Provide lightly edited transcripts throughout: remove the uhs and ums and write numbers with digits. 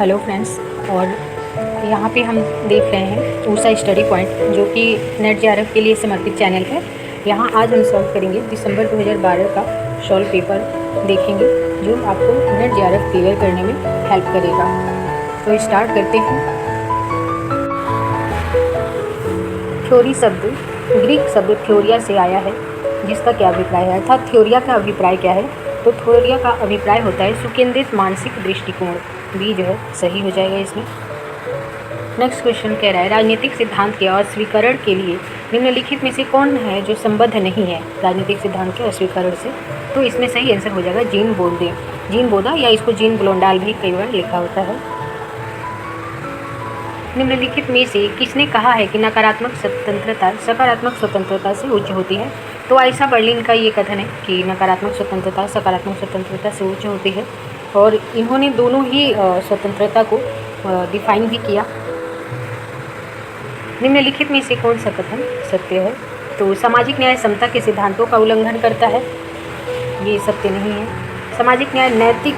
Hello friends. और यहाँ पे हम देख रहे हैं ऊषा स्टडी पॉइंट, जो कि नेट जेआरएफ के लिए समर्पित चैनल है। यहाँ आज हम सॉल्व करेंगे दिसंबर 2012 का सॉल्व पेपर देखेंगे, जो आपको नेट जेआरएफ क्लियर करने में हेल्प करेगा। तो स्टार्ट करते हैं। थ्योरी शब्द ग्रीक शब्द थ्योरिया से आया है, जिसका क्या अभिप्राय है, अर्थात थ्योरिया का अभिप्राय क्या है। तो थ्योरिया का अभिप्राय होता है सुकेंद्रित मानसिक दृष्टिकोण। बी जो है सही हो जाएगा इसमें। नेक्स्ट क्वेश्चन कह रहा है राजनीतिक सिद्धांत के अस्वीकरण के लिए निम्नलिखित में से कौन है जो संबद्ध नहीं है राजनीतिक सिद्धांत के अस्वीकरण से। तो इसमें सही आंसर हो जाएगा जीन बोर्डे, जीन बोदा, या इसको जीन ब्लोंडाल भी कई बार लिखा होता है। निम्नलिखित में से किसने कहा है कि नकारात्मक स्वतंत्रता सकारात्मक स्वतंत्रता से उच्च होती है। तो आयशा बर्लिन का ये कथन है कि नकारात्मक स्वतंत्रता सकारात्मक स्वतंत्रता से उच्च होती है, और इन्होंने दोनों ही स्वतंत्रता को डिफाइन भी किया। निम्नलिखित में से कौन सा कथन सत्य है। तो सामाजिक न्याय समता के सिद्धांतों का उल्लंघन करता है, ये सत्य नहीं है। सामाजिक न्याय नैतिक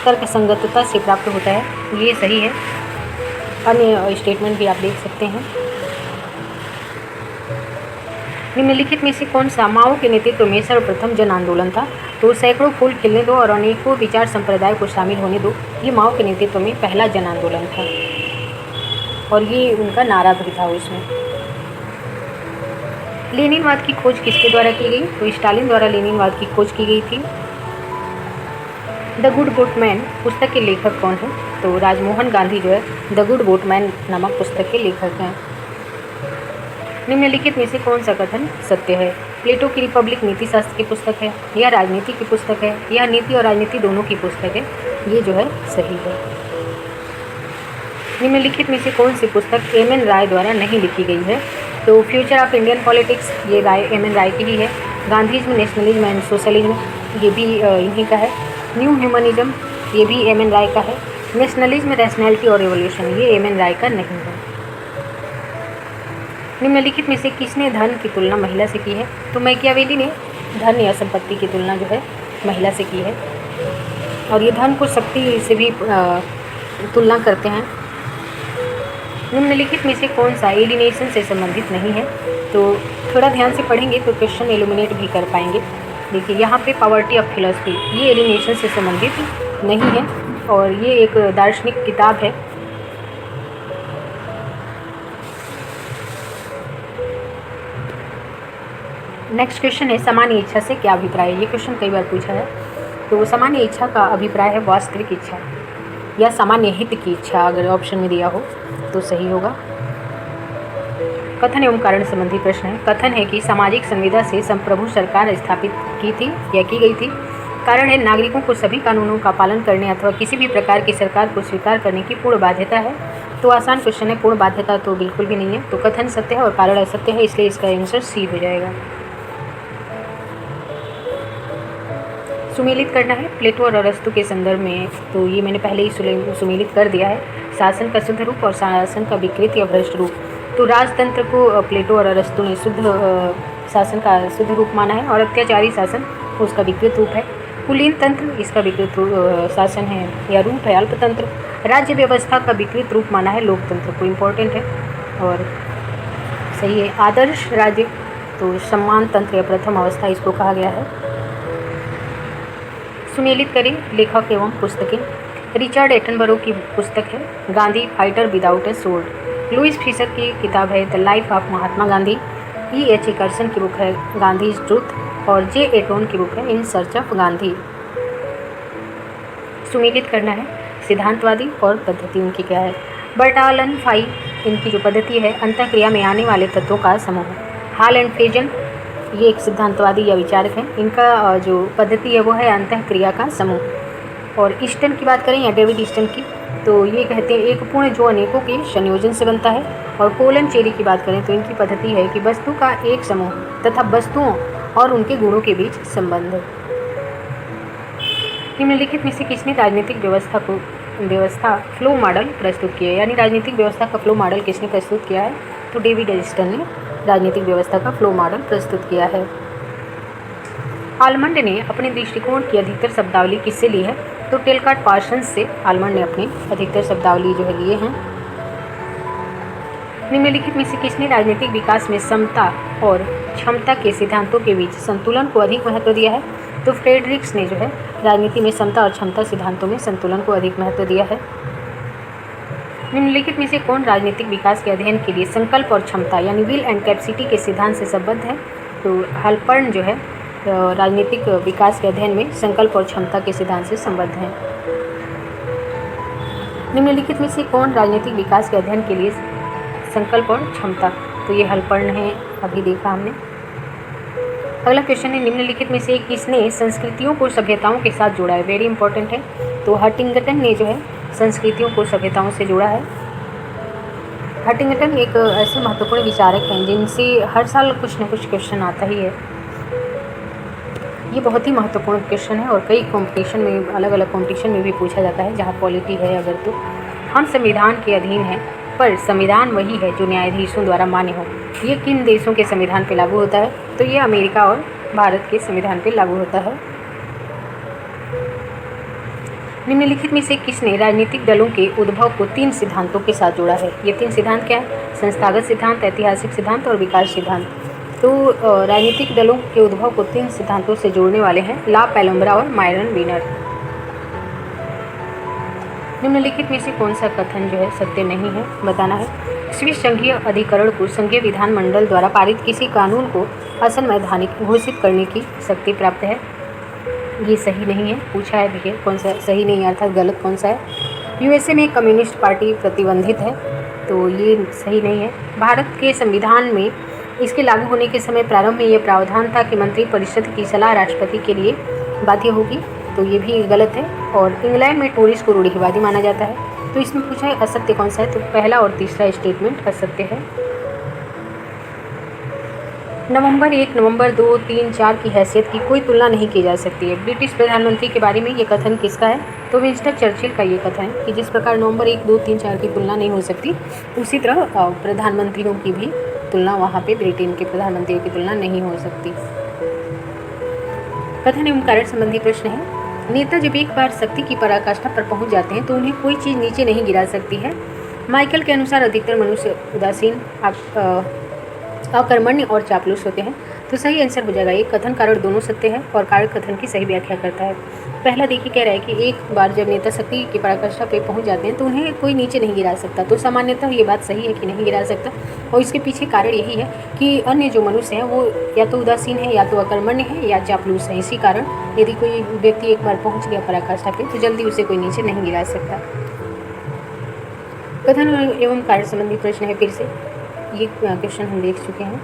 तर्क संगतता से प्राप्त होता है, ये सही है। अन्य स्टेटमेंट भी आप देख सकते हैं। निम्नलिखित में से कौन सा माओ के नेतृत्व में सर्वप्रथम जन आंदोलन था। तो सैकड़ों फूल खिलने दो और अनेकों विचार संप्रदाय को शामिल होने दो, ये माओ के नेतृत्व में पहला जन आंदोलन था, और ये उनका नारा भी था उसमें। लेनिनवाद की खोज किसके द्वारा की गई। तो स्टालिन द्वारा लेनिनवाद की खोज की गई थी। द गुड बोटमैन पुस्तक के लेखक कौन है। तो राजमोहन गांधी जो है द गुड बोटमैन नामक पुस्तक के लेखक हैं। निम्नलिखित में से कौन सा कथन सत्य है। प्लेटो की रिपब्लिक नीति शास्त्र की पुस्तक है, या राजनीति की पुस्तक है, या नीति और राजनीति दोनों की पुस्तक है, ये जो है सही है। निम्नलिखित में से कौन सी पुस्तक एम एन राय द्वारा नहीं लिखी गई है। तो फ्यूचर ऑफ इंडियन पॉलिटिक्स, ये राय एम एन राय की ही है। गांधीज्म, नेशनलिज्म एंड सोशलिज्म, ये भी इन्हीं का है। न्यू ह्यूमनिज्म, ये भी एम एन राय का है। नेशनलिज्म, रैशनैलिटी और रेवोल्यूशन, ये एम एन राय का नहीं है। निम्नलिखित में से किसने धन की तुलना महिला से की है। तो मैकियावेली ने धन या संपत्ति की तुलना जो है महिला से की है, और ये धन को शक्ति से भी तुलना करते हैं। निम्नलिखित में से कौन सा एलिनेशन से संबंधित नहीं है। तो थोड़ा ध्यान से पढ़ेंगे तो क्वेश्चन एलिमिनेट भी कर पाएंगे। देखिए यहाँ पे पॉवर्टी ऑफ फिलॉसफी, ये एलिनेशन से संबंधित नहीं है, और ये एक दार्शनिक किताब है। नेक्स्ट क्वेश्चन है सामान्य इच्छा से क्या अभिप्राय है। ये क्वेश्चन कई बार पूछा है। तो सामान्य इच्छा का अभिप्राय है वास्तविक इच्छा या सामान्य हित की इच्छा, अगर ऑप्शन में दिया हो तो सही होगा। कथन एवं कारण संबंधी प्रश्न है। कथन है कि सामाजिक संविदा से संप्रभु सरकार स्थापित की थी या की गई थी। कारण है नागरिकों को सभी कानूनों का पालन करने अथवा किसी भी प्रकार की सरकार को स्वीकार करने की पूर्ण बाध्यता है। तो आसान क्वेश्चन है, पूर्ण बाध्यता तो बिल्कुल भी नहीं है। तो कथन सत्य है और कारण असत्य है, इसलिए इसका आंसर सी हो जाएगा। सुमेलित करना है प्लेटो और अरस्तु के संदर्भ में, तो ये मैंने पहले ही सुमेलित कर दिया है। शासन का शुद्ध रूप और शासन का विकृत या भ्रष्ट रूप। तो राजतंत्र को प्लेटो और अरस्तु ने शुद्ध शासन का शुद्ध रूप माना है, और अत्याचारी शासन उसका विकृत रूप है। कुलीन तंत्र इसका विकृत शासन है या रूप है। अल्पतंत्र राज्य व्यवस्था का विकृत रूप माना है लोकतंत्र को, इम्पोर्टेंट है और सही है। आदर्श राज्य तो सम्मान तंत्र या प्रथम अवस्था इसको कहा गया है। सुमेलित करें लेखक एवं पुस्तकें। रिचर्ड एटनबरो की पुस्तक है Gandhi fighter without a sword. Louis Fischer की किताब है the life of Mahatma Gandhi. E.H. Carson की बुक है गांधी ट्रूथ, और J. एटोन की बुक है इन सर्च ऑफ गांधी। सुमेलित करना है सिद्धांतवादी और पद्धति उनकी क्या है। बर्टालन फाई इनकी जो पद्धति है अंतःक्रिया में आने वाले तत्वों का समूह है। हाल एंड फ्रेजन ये एक सिद्धांतवादी या विचारक हैं, इनका जो पद्धति है वो है अंतःक्रिया का समूह। और ईस्टर्न की बात करें या डेविड ईस्टर्न की, तो ये कहते हैं एक पूर्ण जो अनेकों के संयोजन से बनता है। और कोलन चेरी की बात करें तो इनकी पद्धति है कि वस्तु का एक समूह तथा वस्तुओं और उनके गुणों के बीच संबंध। निम्नलिखित में से किसने राजनीतिक व्यवस्था फ्लो मॉडल प्रस्तुत किया है, यानी राजनीतिक व्यवस्था का फ्लो मॉडल किसने प्रस्तुत किया है। तो डेविड ईस्टर्न ने राजनीतिक व्यवस्था का फ्लो मॉडल प्रस्तुत किया है। आलमंड ने अपने दृष्टिकोण की अधिकतर शब्दावली किससे ली है। तो टेलकार्ट पार्सन्स से आलमंड ने अपनी अधिकतर शब्दावली जो है लिए हैं। निम्नलिखित में से किसने राजनीतिक विकास में समता और क्षमता के सिद्धांतों के बीच संतुलन को अधिक महत्व दिया है? तो फ्रेडरिक्स ने जो है राजनीति में समता और क्षमता सिद्धांतों में संतुलन को अधिक महत्व दिया है। निम्नलिखित में से कौन राजनीतिक विकास के अध्ययन के लिए संकल्प और क्षमता यानी विल एंड कैपेसिटी के सिद्धांत से संबद्ध है? तो हलपर्न जो है राजनीतिक विकास के अध्ययन में संकल्प और क्षमता के सिद्धांत से संबद्ध हैं। निम्नलिखित में से कौन राजनीतिक विकास के अध्ययन के लिए संकल्प और क्षमता? तो ये हलपर्न है, अभी देखा हमने। अगला क्वेश्चन है, निम्नलिखित में से किसने संस्कृतियों को सभ्यताओं के साथ जोड़ा है? वेरी इंपॉर्टेंट है। तो हटिंगटन ने जो है संस्कृतियों को सभ्यताओं से जोड़ा है। हटिंगटन एक ऐसे महत्वपूर्ण विचारक हैं जिनसे हर साल कुछ न कुछ क्वेश्चन आता ही है। ये बहुत ही महत्वपूर्ण क्वेश्चन है और कई कंपटीशन में, अलग अलग कंपटीशन में भी पूछा जाता है जहाँ पॉलिटी है अगर। तो हम संविधान के अधीन हैं, पर संविधान वही है जो न्यायाधीशों द्वारा मान्य हो। ये किन देशों के संविधान पर लागू होता है? तो ये अमेरिका और भारत के संविधान पर लागू होता है। निम्नलिखित में से किसने राजनीतिक दलों के उद्भव को 3 सिद्धांतों के साथ जोड़ा है? ये 3 सिद्धांत क्या है? संस्थागत सिद्धांत, ऐतिहासिक सिद्धांत और विकास सिद्धांत। तो राजनीतिक दलों के उद्भव को 3 सिद्धांतों से जोड़ने वाले हैं ला पैलुम्ब्रा और मायरन वीनर। निम्नलिखित में से कौन सा कथन जो है सत्य नहीं है? बताना है। स्विस संघीय अधिकरण को संघीय विधानमंडल द्वारा पारित किसी कानून को असंवैधानिक घोषित करने की शक्ति प्राप्त है। ये सही नहीं है, पूछा है। देखिए कौन सा सही नहीं है अर्थात गलत कौन सा है। यूएसए में कम्युनिस्ट पार्टी प्रतिबंधित है, तो ये सही नहीं है। भारत के संविधान में इसके लागू होने के समय प्रारंभ में यह प्रावधान था कि मंत्रिपरिषद की सलाह राष्ट्रपति के लिए बाध्य होगी, तो ये भी गलत है। और इंग्लैंड में टोरीज को रूढ़िवादी माना जाता है। तो इसमें पूछा है असत्य कौन सा है? तो पहला और तीसरा स्टेटमेंट असत्य है। नवंबर 1, नवंबर 2, 3, 4 की हैसियत की कोई तुलना नहीं की जा सकती है। ब्रिटिश प्रधानमंत्री के बारे में ये कथन किसका है? तो विंस्टन चर्चिल का ये कथन है कि जिस प्रकार नवंबर 1, 2, 3, 4 की तुलना नहीं हो सकती, उसी तरह प्रधानमंत्रियों की भी तुलना वहाँ पे ब्रिटेन के प्रधानमंत्रियों की तुलना नहीं हो सकती। कथन एवं कारण संबंधी प्रश्न है, नेता जब एक बार शक्ति की पराकाष्ठा पर पहुँच जाते हैं तो उन्हें कोई चीज़ नीचे नहीं गिरा सकती है। माइकल के अनुसार अधिकतर मनुष्य उदासीन, अकर्मण्य और चापलूस होते हैं। तो सही आंसर हो जाएगा। एक कथन कारण दोनों सत्य है और कारण कथन की सही व्याख्या करता है। पहला देखिए कह रहा है कि एक बार जब नेता शक्ति की पराकाष्ठा पे पहुंच जाते हैं तो उन्हें कोई नीचे नहीं गिरा सकता। तो सामान्यतः ये बात सही है कि नहीं गिरा सकता, और इसके पीछे कारण यही है कि अन्य जो मनुष्य हैं वो या तो उदासीन है, या तो अकर्मण्य है, या चापलूस है। इसी कारण यदि कोई व्यक्ति एक बार पहुँच गया पराकाष्ठा पे तो जल्दी उसे कोई नीचे नहीं गिरा सकता। कथन एवं कारण संबंधी प्रश्न है, फिर से ये क्वेश्चन हम देख चुके हैं।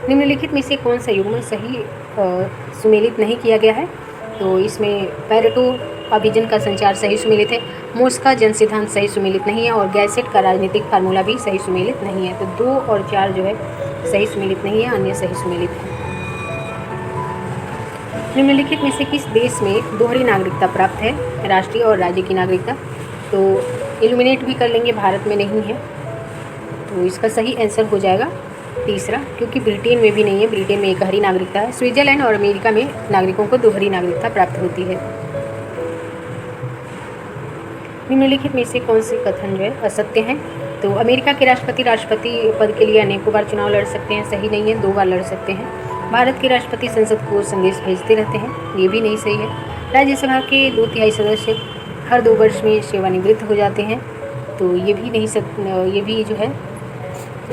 निम्नलिखित में से कौन सा युग्म सही सुमेलित नहीं किया गया है? तो इसमें पैरेटो अभिजन का संचार सही सुमेलित है, मोस का जन सिद्धांत सही सुमेलित नहीं है, और गैसेट का राजनीतिक फार्मूला भी सही सुमेलित नहीं है। तो 2 और 4 जो है सही सुमेलित नहीं है, अन्य सही सुमेलित है। निम्नलिखित में से किस देश में दोहरी नागरिकता प्राप्त है? राष्ट्रीय और राज्य की नागरिकता। तो इल्यूमिनेट भी कर लेंगे, भारत में नहीं है, तो इसका सही आंसर हो जाएगा तीसरा, क्योंकि ब्रिटेन में भी नहीं है। ब्रिटेन में एकहरी नागरिकता है। स्विट्जरलैंड और अमेरिका में नागरिकों को दोहरी नागरिकता प्राप्त होती है। निम्नलिखित में से कौन से कथन जो है असत्य हैं? तो अमेरिका के राष्ट्रपति पद के लिए अनेकों बार चुनाव लड़ सकते हैं, सही नहीं है, 2 बार लड़ सकते हैं। भारत के राष्ट्रपति संसद को संदेश भेजते रहते हैं, ये भी नहीं सही है। राज्यसभा के 2/3 सदस्य हर 2 वर्ष में सेवानिवृत्त हो जाते हैं, तो ये भी नहीं ये भी जो है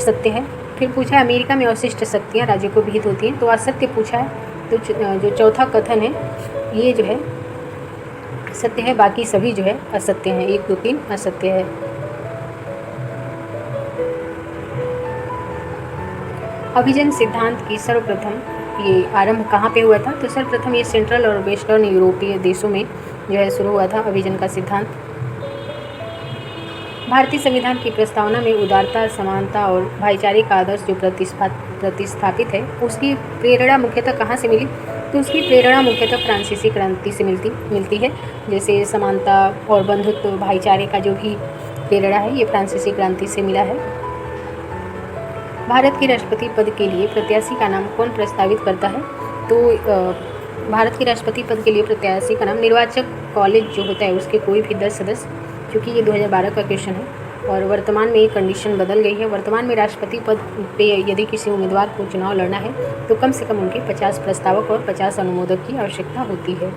सत्य है। फिर पूछा है अमेरिका में अवशिष्ट शक्तियाँ राज्यों को विहित होती हैं, तो असत्य पूछा है। तो जो चौथा कथन है ये जो है सत्य है, बाकी सभी जो है असत्य हैं। 1, 2, 3 असत्य है। अभिजन सिद्धांत की सर्वप्रथम ये आरंभ कहाँ पे हुआ था? तो सर्वप्रथम ये सेंट्रल और वेस्टर्न यूरोपीय देशों में जो है शुरू हुआ था अभिजन का सिद्धांत। भारतीय संविधान की प्रस्तावना में उदारता, समानता और भाईचारे का आदर्श जो प्रतिस्थापित है, उसकी प्रेरणा मुख्यतः कहाँ से मिली? तो उसकी प्रेरणा मुख्यतः फ्रांसीसी क्रांति से मिलती है। जैसे समानता और बंधुत्व, भाईचारे का जो भी प्रेरणा है ये फ्रांसीसी क्रांति से मिला है। भारत के राष्ट्रपति पद के लिए प्रत्याशी का नाम कौन प्रस्तावित करता है? तो भारत के राष्ट्रपति पद के लिए प्रत्याशी का नाम, निर्वाचक कॉलेज जो होता है उसके कोई भी 10 सदस्य, क्योंकि ये 2012 का क्वेश्चन है। और वर्तमान में ये कंडीशन बदल गई है। वर्तमान में राष्ट्रपति पद पे यदि किसी उम्मीदवार को चुनाव लड़ना है तो कम से कम उनके 50 प्रस्तावक और 50 अनुमोदक की आवश्यकता होती है।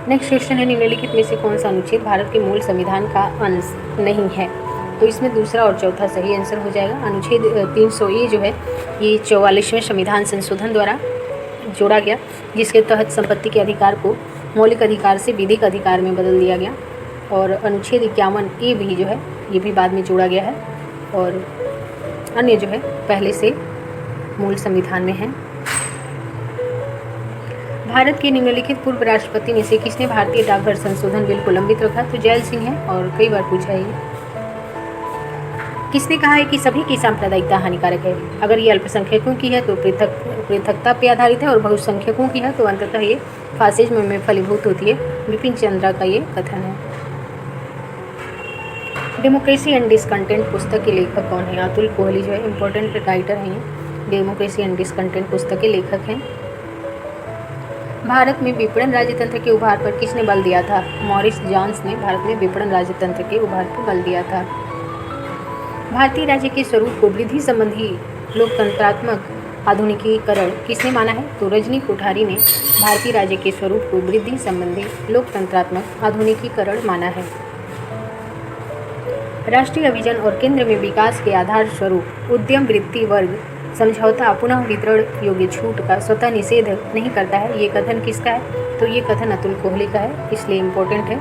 नेक्स्ट क्वेश्चन है, निम्नलिखित में से कौन सा अनुच्छेद भारत के मूल संविधान का अंश नहीं है? तो इसमें दूसरा और चौथा सही आंसर हो जाएगा। अनुच्छेद 300 जो है ये 44वें संविधान संशोधन द्वारा जोड़ा गया, जिसके तहत संपत्ति के अधिकार को मौलिक अधिकार से विधिक अधिकार में बदल दिया गया। और अनुच्छेद 51 भी जो है ये भी बाद में जोड़ा गया है, और अन्य जो है पहले से मूल संविधान में है। भारत के निम्नलिखित पूर्व राष्ट्रपति में से किसने भारतीय डाकघर संशोधन बिल को लंबित रखा? तो जैल सिंह है, और कई बार पूछा है ये। किसने कहा है कि सभी की सांप्रदायिकता हानिकारक है? अगर ये अल्पसंख्यकों की है तो पृथकता पर आधारित है, और बहुसंख्यकों की है तो अंततः ये फासिज्म में फलीभूत होती है। बिपिन चंद्रा का ये कथन है। डेमोक्रेसी एंड डिसकंटेंट पुस्तक के लेखक कौन है? अतुल कोहली जो है इम्पोर्टेंट राइटर हैं ये। डेमोक्रेसी एंड डिसकंटेंट पुस्तक के लेखक हैं। भारत में विपणन राज्यतंत्र के उभार पर किसने बल दिया था? मॉरिस जॉन्स ने भारत में विपणन राज्यतंत्र के उभार पर बल दिया था। भारतीय राज्य के स्वरूप को वृद्धि संबंधी लोकतंत्रात्मक आधुनिकीकरण किसने माना है? तो रजनी कोठारी ने भारतीय राज्य के स्वरूप को वृद्धि संबंधी लोकतंत्रात्मक आधुनिकीकरण माना है। राष्ट्रीय अभियान और केंद्र में विकास के आधार स्वरूप उद्यम वृत्ति वर्ग समझौता पुनः वितरण योग्य छूट का स्वतः निषेध नहीं करता है। ये कथन किसका है? तो ये कथन अतुल कोहली का है, इसलिए इम्पोर्टेंट है।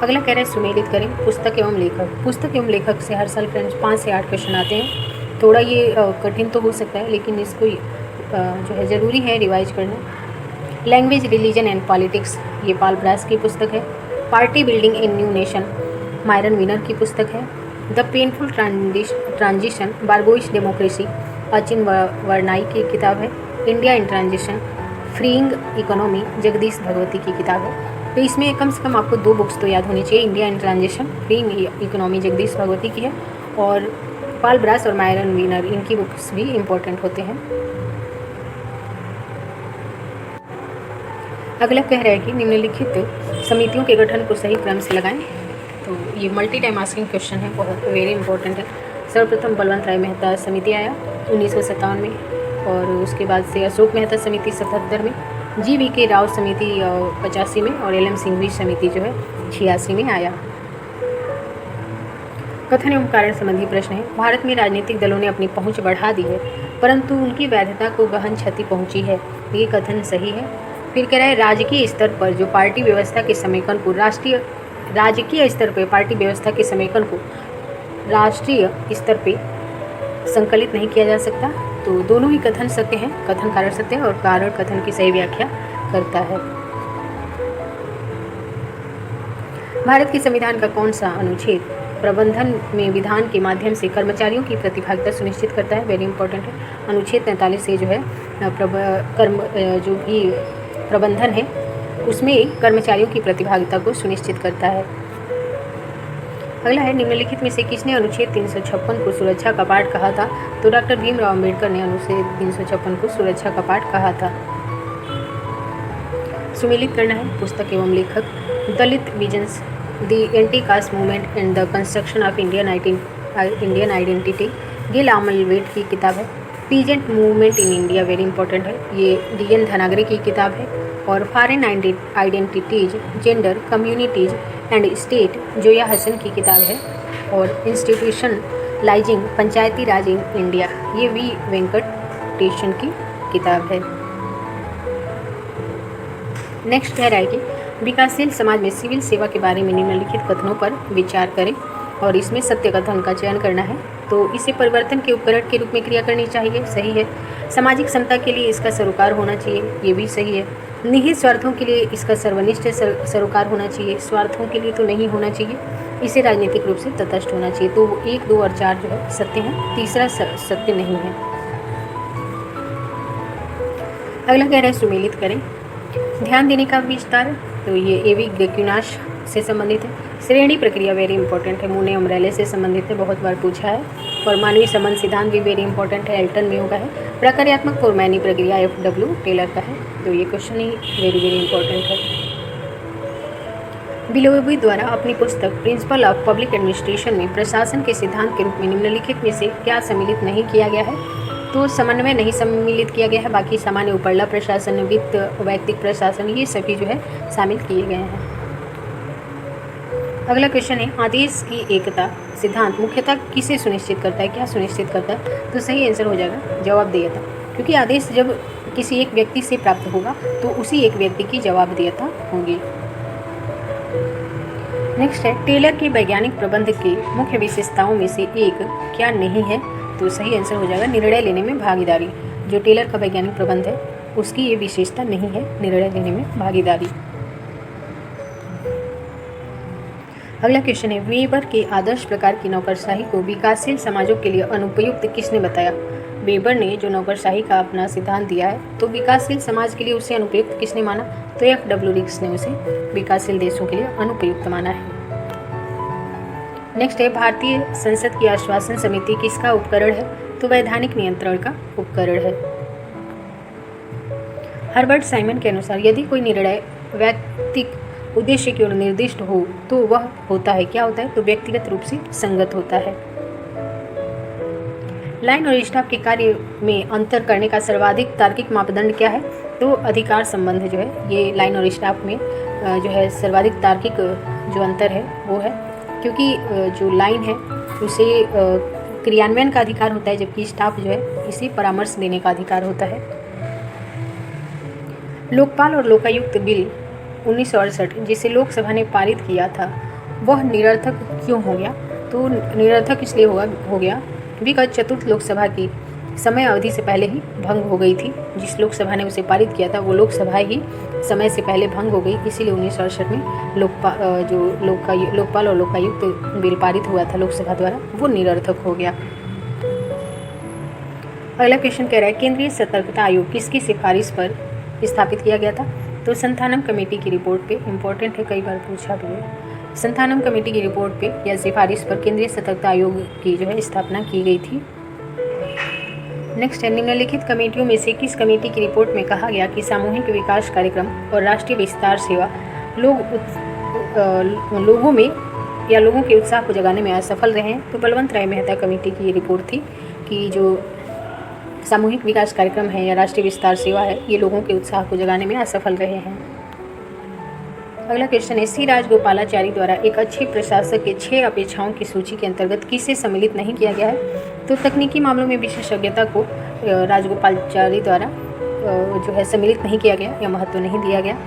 अगला कह रहे हैं सुमेलित करें पुस्तक एवं लेखक। पुस्तक एवं लेखक से हर साल फ्रेंड्स 5 से 8 क्वेश्चन आते हैं। थोड़ा ये कठिन तो हो सकता है, लेकिन इसको जो है ज़रूरी है रिवाइज करना। लैंग्वेज रिलीजन एंड पॉलिटिक्स ये पाल ब्रास की पुस्तक है। Party building in new nation Myron Weiner की पुस्तक है। The painful transition bourgeois democracy Achin वर्नाई की किताब है। India in transition freeing economy Jagdish Bhagwati की किताब है। तो इसमें कम से कम आपको 2 बुक्स तो याद होनी चाहिए। India in transition freeing economy Jagdish Bhagwati की है, और पाल ब्रास और मायरन विनर इनकी बुक्स भी इम्पोर्टेंट होते हैं। अगला कह रहा है कि निम्नलिखित समितियों के गठन को सही क्रम से लगाएं। तो ये मल्टी टाइम आस्किंग क्वेश्चन है, बहुत वेरी इंपॉर्टेंट है। सर्वप्रथम बलवंत राय मेहता समिति आया 1957 में, और उसके बाद से अशोक मेहता समिति 77 में, GV.K. राव समिति 85 में, और LM सिंघवी समिति जो है 86 में आया। कथन एवं कारण संबंधी प्रश्न है। भारत में राजनीतिक दलों ने अपनी पहुंच बढ़ा दी है, परंतु उनकी वैधता को गहन क्षति पहुंची है। ये कथन सही है। फिर कह रहा है राजकीय स्तर पर जो पार्टी व्यवस्था के समेकन को राजकीय स्तर पर पार्टी व्यवस्था के समेकन को राष्ट्रीय स्तर पे संकलित नहीं किया जा सकता। तो दोनों ही कथन सत्य हैं, कथन कारण सत्य है, और कारण कथन की सही व्याख्या करता है। भारत के संविधान का कौन सा अनुच्छेद प्रबंधन में विधान के माध्यम से कर्मचारियों की प्रतिभागिता सुनिश्चित करता है? वेरी इंपॉर्टेंट है। अनुच्छेद 43 से जो है जो भी प्रबंधन है उसमें कर्मचारियों की प्रतिभागिता को सुनिश्चित करता है। अगला है निम्नलिखित में से किसने अनुच्छेद 356 को सुरक्षा का पाठ कहा था? तो डॉक्टर भीमराव अम्बेडकर ने अनुच्छेद 356 को सुरक्षा का पाठ कहा था। सुमेलित करना है पुस्तक एवं लेखक। Dalit visions the anti caste movement and the construction of Indian identity Gail Omvedt की किताब है। Peasant movement in India very important है, ये DN धनागरे की किताब है। और foreign identities gender communities and state Zoya Hasan की किताब है। और institutionalising panchayati raj in India ये V. वेंकटेशन की किताब है। नेक्स्ट कह रहा है कि विकासशील समाज में सिविल सेवा के बारे में निम्नलिखित कथनों पर विचार करें, और इसमें सत्य कथन का चयन करना है। तो इसे परिवर्तन के उपकरण के रूप में क्रिया करनी चाहिए, सही है। सामाजिक समता के लिए इसका सरोकार होना चाहिए, ये भी सही है। निहित स्वार्थों के लिए इसका सर्वनिष्ठ सरोकार होना चाहिए, स्वार्थों के लिए तो नहीं होना चाहिए। इसे राजनीतिक रूप से तटस्थ होना चाहिए। तो 1, 2 और 4 जो है सत्य है, तीसरा सत्य नहीं है। अगला कह रहे हैं सुमेलित करें। ध्यान देने का विस्तार तो ये एविक डेक्यूनाश से संबंधित है। श्रेणी प्रक्रिया वेरी इंपॉर्टेंट है, मोने अम्ब्रेले से संबंधित है, बहुत बार पूछा है। और मानवीय संबंध सिद्धांत भी वेरी इंपॉर्टेंट है, एल्टन मेयो का है। प्रक्रियात्मक फोरमैनी प्रक्रिया FW टेलर का है। तो ये क्वेश्चन ही वेरी वेरी इंपॉर्टेंट है। बिलोवी द्वारा अपनी पुस्तक प्रिंसिपल ऑफ पब्लिक एडमिनिस्ट्रेशन में प्रशासन के सिद्धांत के रूप में निम्नलिखित में से क्या सम्मिलित नहीं किया गया है? तो समन्वय नहीं सम्मिलित किया गया है, बाकी सामान्य उपरला प्रशासन, वित्त, वैयक्तिक प्रशासन, ये सभी जो है शामिल किए गए हैं। अगला क्वेश्चन है, आदेश की एकता सिद्धांत मुख्यतः किसे सुनिश्चित करता है, क्या सुनिश्चित करता है? तो सही आंसर हो जाएगा जवाबदेहिता, क्योंकि आदेश जब किसी एक व्यक्ति से प्राप्त होगा तो उसी एक व्यक्ति की जवाबदेहिता होगी। नेक्स्ट है, टेलर के वैज्ञानिक प्रबंध की मुख्य विशेषताओं में से एक क्या नहीं है? तो सही आंसर हो जाएगा निर्णय लेने में भागीदारी। जो टेलर का वैज्ञानिक प्रबंध है उसकी ये विशेषता नहीं है, निर्णय लेने में भागीदारी। अगला क्वेश्चन है, वेबर के आदर्श प्रकार की नौकरशाही को विकासशील समाजों के लिए अनुपयुक्त किसने बताया? वेबर ने जो नौकरशाही का अपना सिद्धांत दिया है तो विकासशील समाज के लिए उसे अनुपयुक्त किसने माना? तो FW रिक्स ने उसे विकासशील देशों के लिए अनुपयुक्त माना है। नेक्स्ट है, भारतीय संसद की आश्वासन समिति किसका उपकरण है? तो वैधानिक नियंत्रण का उपकरण है। हर्बर्ट साइमन के अनुसार यदि कोई निर्णय व्यक्तिगत उद्देश्य की ओर निर्दिष्ट हो तो वह होता है, क्या होता है? तो व्यक्तिगत रूप से संगत होता है। लाइन और स्टाफ के कार्य में अंतर करने का सर्वाधिक तार्किक मापदंड क्या है? तो अधिकार संबंध जो है, ये लाइन और स्टाफ में जो है सर्वाधिक तार्किक जो अंतर है वो है, क्योंकि जो लाइन है उसे क्रियान्वयन का अधिकार होता है, जबकि स्टाफ जो है इसे परामर्श देने का अधिकार होता है। लोकपाल और लोकायुक्त बिल 1968 जिसे लोकसभा ने पारित किया था वह निरर्थक क्यों हो गया? तो निरर्थक इसलिए हो गया बिकॉज चतुर्थ लोकसभा की समय अवधि से पहले ही भंग हो गई थी। जिस लोकसभा ने उसे पारित किया था वो लोकसभा ही समय से पहले भंग हो गई, इसीलिए 1968 में लोकपाल और लोकायुक्त बिल पारित हुआ था लोकसभा द्वारा, वो निरर्थक हो गया। अगला क्वेश्चन कह रहा है, केंद्रीय सतर्कता आयोग किसकी सिफारिश पर स्थापित किया गया था? तो संथानम कमेटी की रिपोर्ट पे, इंपॉर्टेंट है, कई बार पूछा भी है। संथानम कमेटी की रिपोर्ट पे या सिफारिश पर केंद्रीय सतर्कता आयोग की जो है स्थापना की गई थी। नेक्स्ट है, निम्नलिखित कमेटियों में से किस कमेटी की रिपोर्ट में कहा गया कि सामूहिक विकास कार्यक्रम और राष्ट्रीय विस्तार सेवा लोगों में या लोगों के उत्साह को जगाने में असफल रहे हैं? तो बलवंत राय मेहता कमेटी की ये रिपोर्ट थी कि जो सामूहिक विकास कार्यक्रम है या राष्ट्रीय विस्तार सेवा है ये लोगों के उत्साह को जगाने में असफल रहे हैं। अगला क्वेश्चन है, सी राजगोपालाचारी द्वारा एक अच्छे प्रशासक के 6 अपेक्षाओं की सूची के अंतर्गत किसे सम्मिलित नहीं किया गया है? तो तकनीकी मामलों में विशेषज्ञता को राजगोपालाचारी द्वारा जो है सम्मिलित नहीं किया गया या महत्व नहीं दिया गया।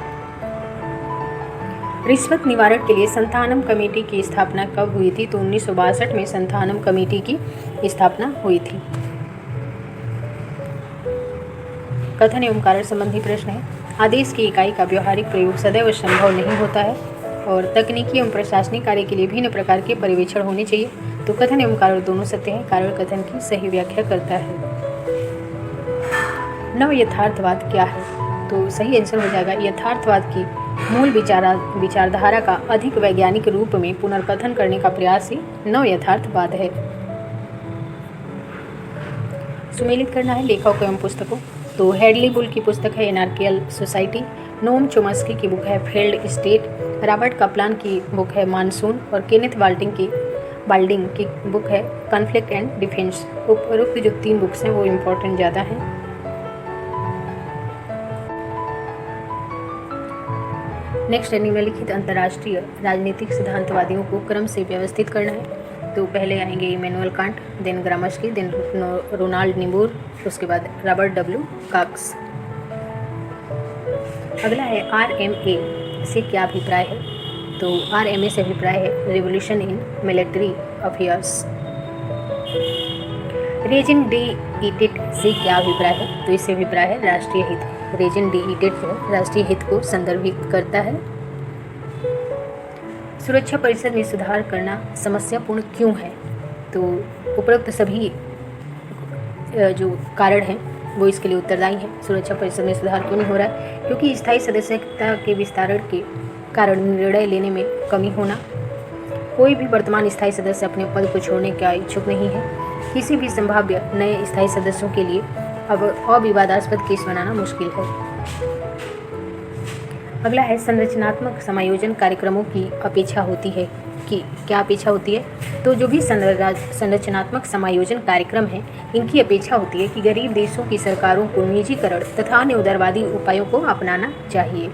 रिश्वत निवारण के लिए संथानम कमेटी की स्थापना कब हुई थी? तो 1962 में संथानम कमेटी की स्थापना हुई थी। कथन एवं कारण संबंधी प्रश्न है, आदेश की इकाई का व्यवहारिक प्रयोग सदैव संभव नहीं होता है और तकनीकी एवं प्रशासनिक कार्य के लिए भिन्न प्रकार के पर्यवेक्षण होने चाहिए। तो कथन एवं कारण दोनों सत्य हैं, कारण कथन की सही व्याख्या करता है। नव यथार्थवाद क्या है? तो सही आंसर हो जाएगा यथार्थवाद की मूल विचारधारा का अधिक वैज्ञानिक रूप में पुनर्कथन करने का प्रयास ही नव यथार्थवाद है। सुमेलित करना है लेखक एवं पुस्तकों। तो हेडली बुल की पुस्तक है एनार्कियल सोसाइटी, नोम चोम्स्की की बुक है फेल्ड स्टेट, रॉबर्ट कपलान की बुक है मानसून और केनेथ बाल्डिंग की बुक है कॉन्फ्लिक्ट एंड डिफेंस। उपरोक्त जो 3 बुक्स हैं वो इम्पोर्टेंट ज़्यादा हैं। नेक्स्ट है, निम्नलिखित अंतर्राष्ट्रीय राजनीतिक सिद्धांतवादियों को क्रम से व्यवस्थित करना है। तो पहले आएंगे Immanuel Kant, then Gramsci, then Ronald Niebuhr, उसके बाद रॉबर्ट W कॉक्स। अगला है RMA से क्या अभिप्राय है? तो RMA से अभिप्राय है रिवोल्यूशन इन मिलिट्री अफेयर्स। रेजिन डी इटेट से क्या अभिप्राय है? तो इससे अभिप्राय है राष्ट्रीय हित। रेजिन डी इटेट जो है राष्ट्रीय हित को संदर्भित करता है। सुरक्षा परिषद में सुधार करना समस्यापूर्ण क्यों है? तो उपरोक्त सभी जो कारण हैं वो इसके लिए उत्तरदायी है। सुरक्षा परिषद में सुधार क्यों नहीं हो रहा है? क्योंकि स्थायी सदस्यता के विस्तारण के कारण निर्णय लेने में कमी होना। कोई भी वर्तमान स्थायी सदस्य अपने पद को छोड़ने का इच्छुक नहीं है। किसी भी संभाव्य नए स्थायी सदस्यों के लिए अब अविवादास्पद केस बनाना मुश्किल है। अगला है संरचनात्मक समायोजन कार्यक्रमों की अपेक्षा होती है कि क्या अपेक्षा होती है? तो जो भी संरचनात्मक समायोजन कार्यक्रम है, इनकी अपेक्षा होती है कि गरीब देशों की सरकारों को निजीकरण तथा अन्य उदारवादी उपायों को अपनाना चाहिए।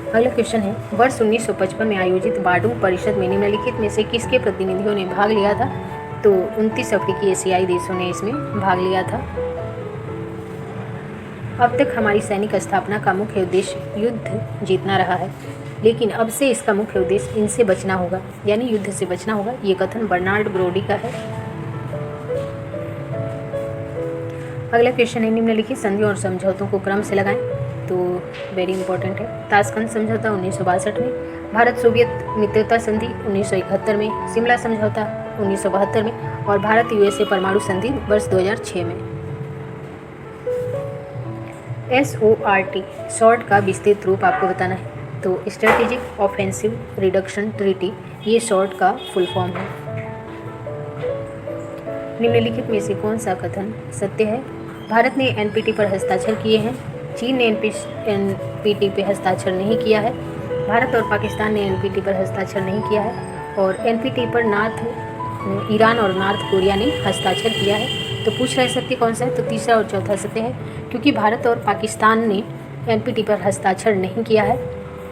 अगला क्वेश्चन है, वर्ष 1955 में आयोजित बार्डूम परिषद में निम्नलिखित में से किसके प्रतिनिधियों ने भाग लिया था? तो 29 अफ्रीकी एशियाई देशों ने इसमें भाग लिया था। अब तक हमारी सैनिक स्थापना का मुख्य उद्देश्य युद्ध जीतना रहा है, लेकिन अब से इसका मुख्य उद्देश्य इनसे बचना होगा, यानी युद्ध से बचना होगा। ये कथन बर्नार्ड ब्रोडी का है। अगला क्वेश्चन है, निम्नलिखित संधियों और समझौतों को क्रम से लगाएं। तो वेरी इंपॉर्टेंट है। ताशकंद समझौता 1962 में, भारत सोवियत मित्रता संधि 1971 में, शिमला समझौता 1972 में और भारत यूएसए परमाणु संधि वर्ष 2006 में। SORT शॉर्ट का विस्तृत रूप आपको बताना है। तो स्ट्रेटेजिक ऑफेंसिव रिडक्शन ट्रीटी, ये शॉर्ट का फुल फॉर्म है। निम्नलिखित में से कौन सा कथन सत्य है? भारत ने NPT पर हस्ताक्षर किए हैं। चीन ने NPT पर हस्ताक्षर नहीं किया है। भारत और पाकिस्तान ने NPT पर हस्ताक्षर नहीं किया है और NPT पर ईरान और नॉर्थ कोरिया ने हस्ताक्षर किया है। तो पूछ रहे सत्य कौन सा है? तो तीसरा और चौथा सत्य है, क्योंकि भारत और पाकिस्तान ने NPT पर हस्ताक्षर नहीं किया है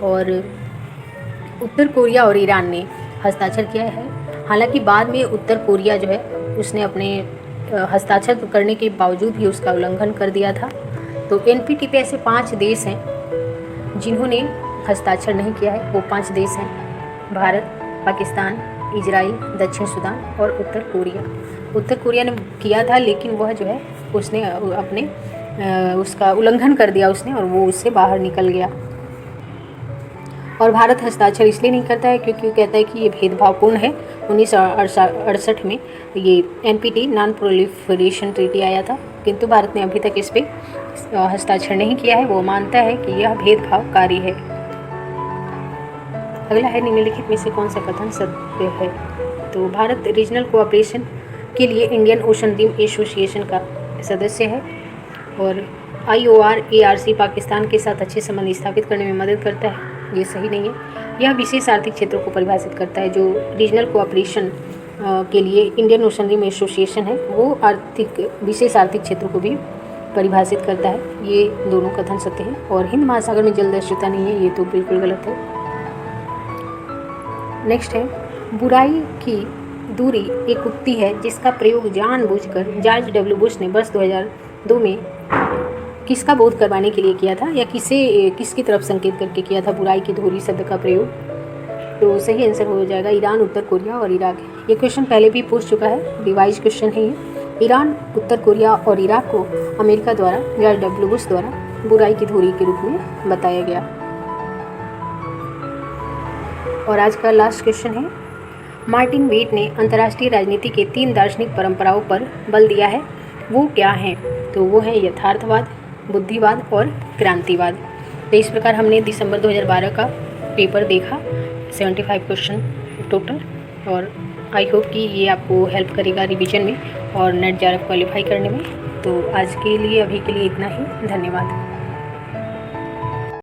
और उत्तर कोरिया और ईरान ने हस्ताक्षर किया है। हालांकि बाद में उत्तर कोरिया जो है उसने अपने हस्ताक्षर करने के बावजूद भी उसका उल्लंघन कर दिया था। तो NPT पे ऐसे 5 देश हैं जिन्होंने हस्ताक्षर नहीं किया है। वो 5 देश हैं भारत, पाकिस्तान, इजराइल, दक्षिण सूडान और उत्तर कोरिया। उत्तर कोरिया ने किया था, लेकिन वह जो है उसने अपने उसका उल्लंघन कर दिया उसने, और वो उससे बाहर निकल गया। और भारत हस्ताक्षर इसलिए नहीं करता है क्योंकि वो कहता है कि ये भेदभावपूर्ण है। 1968 में ये NPT नॉन प्रोलिफरेशन ट्रीटी आया था, किंतु भारत ने अभी तक इस पर हस्ताक्षर नहीं किया है। वो मानता है कि यह भेदभावकारी है। अगला है, निम्नलिखित में से कौन सा कथन सत्य है? तो भारत रीजनल कोऑपरेशन के लिए इंडियन ओशन रिम एसोसिएशन का सदस्य है और IOR-ARC पाकिस्तान के साथ अच्छे संबंध स्थापित करने में मदद करता है। ये सही नहीं है। यह विशेष आर्थिक क्षेत्रों को परिभाषित करता है। जो रीजनल कोऑपरेशन के लिए इंडियन ओशन रिम एसोसिएशन है, वो विशेष आर्थिक क्षेत्रों को भी परिभाषित करता है। ये दोनों कथन सत्य हैं। और हिंद महासागर में जलदस्युता नहीं है, ये तो बिल्कुल गलत है। नेक्स्ट है, बुराई की दूरी एक उक्ति है जिसका प्रयोग जानबूझकर जॉर्ज W. बुश ने वर्ष 2002 में किसका बोध करवाने के लिए किया था, या किसकी तरफ संकेत करके किया था बुराई की दूरी शब्द का प्रयोग? तो सही आंसर हो जाएगा ईरान, उत्तर कोरिया और इराक। ये क्वेश्चन पहले भी पूछ चुका है, रिवाइज क्वेश्चन है ये। ईरान, उत्तर कोरिया और इराक को अमेरिका द्वारा जॉर्ज W. बुश द्वारा बुराई की धुरी के रूप में बताया गया। और आज का लास्ट क्वेश्चन है, मार्टिन वेट ने अंतर्राष्ट्रीय राजनीति के 3 दार्शनिक परंपराओं पर बल दिया है, वो क्या हैं? तो वो है यथार्थवाद, बुद्धिवाद और क्रांतिवाद। तो इस प्रकार हमने दिसंबर 2012 का पेपर देखा, 75 क्वेश्चन टोटल, और आई होप कि ये आपको हेल्प करेगा रिवीजन में और नेट JRF क्वालिफाई करने में। तो आज के लिए अभी के लिए इतना ही। धन्यवाद।